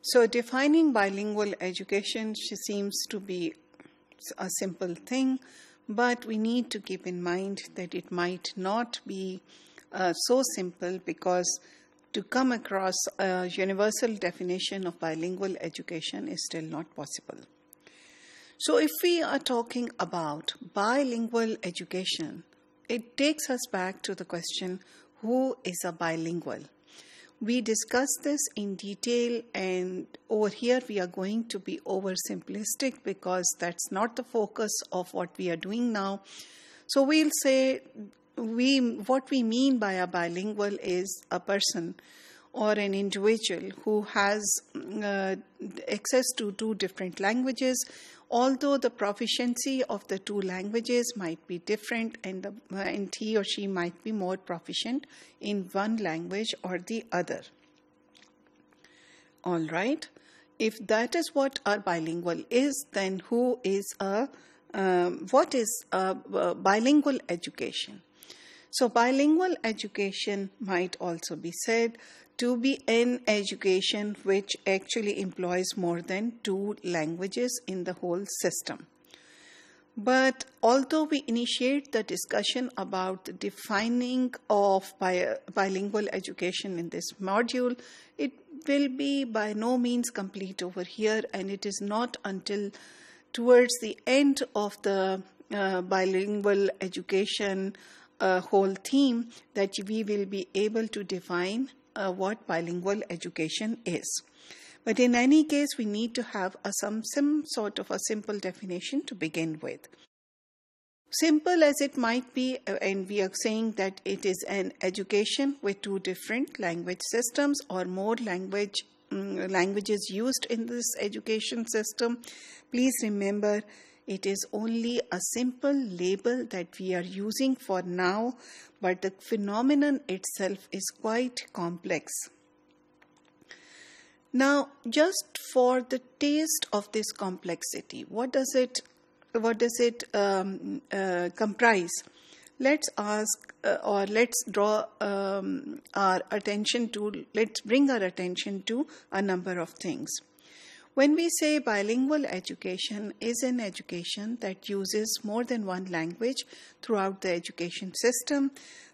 So defining bilingual education seems to be a simple thing, but we need to keep in mind that it might not be so simple, because to come across a universal definition of bilingual education is still not possible. So if we are talking about bilingual education, it takes us back to the question, who is a bilingual? We discussed this in detail, and over here we are going to be oversimplistic because that's not the focus of what we are doing now. So we'll say what we mean by a bilingual is a person or an individual who has access to two different languages, although the proficiency of the two languages might be different, and he or she might be more proficient in one language or the other. All right. If that is what our bilingual is, then what is a bilingual education? So bilingual education might also be said to be an education which actually employs more than two languages in the whole system. But although we initiate the discussion about the defining of bilingual education in this module, it will be by no means complete over here, and it is not until towards the end of the bilingual education whole theme that we will be able to define what bilingual education is. But in any case, we need to have some sort of a simple definition to begin with. Simple as it might be, and we are saying that it is an education with two different language systems or more languages used in this education system. Please remember, it is only a simple label that we are using for now, but the phenomenon itself is quite complex. Now, just for the taste of this complexity, what does it comprise? Let's ask, or let's draw let's bring our attention to a number of things. When we say bilingual education is an education that uses more than one language throughout the education system,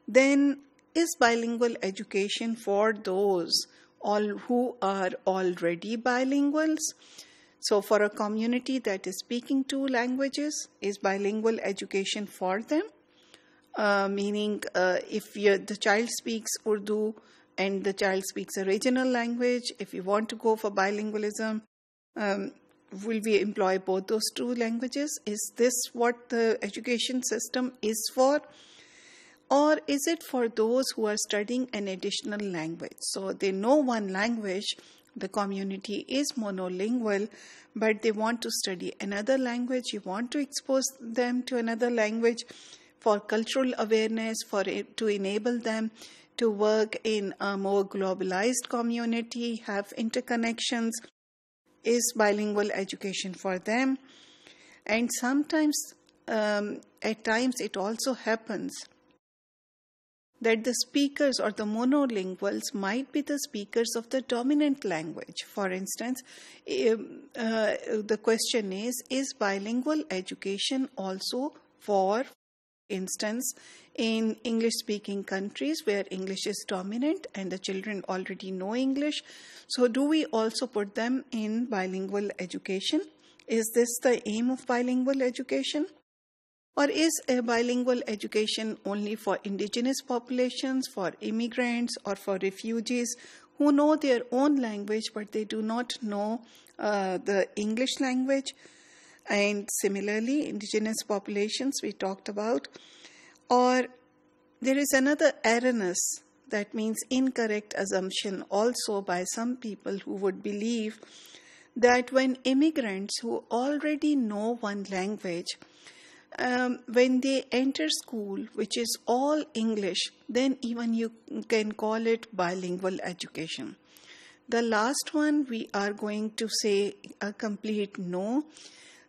then is bilingual education for those who are already bilinguals? So for a community that is speaking two languages, is bilingual education for them? Meaning if the child speaks Urdu and the child speaks a regional language, if you want to go for bilingualism, will we employ both those two languages? Is this what the education system is for? Or is it for those who are studying an additional language? So they know one language, the community is monolingual, but they want to study another language. You want to expose them to another language for cultural awareness, to enable them to work in a more globalized community, have interconnections. Is bilingual education for them? And sometimes, at times, it also happens that the speakers or the monolinguals might be the speakers of the dominant language. For instance, the question is bilingual education also for instance in English-speaking countries where English is dominant and the children already know English? So do we also put them in bilingual education? Is this the aim of bilingual education? Or is a bilingual education only for indigenous populations, for immigrants, or for refugees who know their own language but they do not know the English language? And similarly, indigenous populations we talked about. Or there is another erroneous, that means incorrect assumption also by some people who would believe that when immigrants who already know one language, when they enter school, which is all English, then even you can call it bilingual education. The last one, we are going to say a complete no.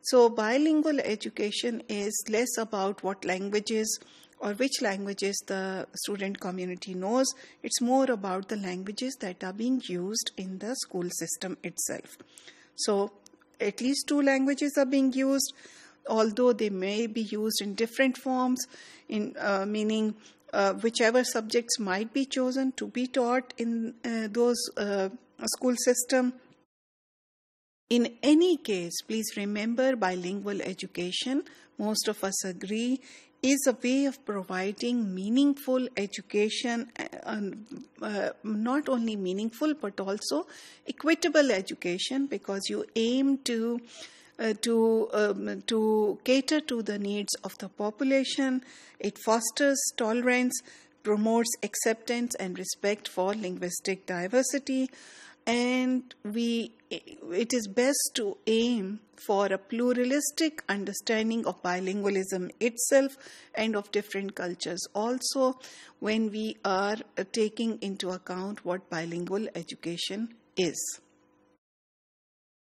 So bilingual education is less about what languages or which languages the student community knows. It's more about the languages that are being used in the school system itself. So at least 2 languages are being used, although they may be used in different forms, in meaning whichever subjects might be chosen to be taught in those school system. In any case, please remember, bilingual education, most of us agree, is a way of providing meaningful education, not only meaningful but also equitable education, because you aim to cater to the needs of the population. It fosters tolerance, promotes acceptance and respect for linguistic diversity, and it is best to aim for a pluralistic understanding of bilingualism itself and of different cultures also, when we are taking into account what bilingual education is.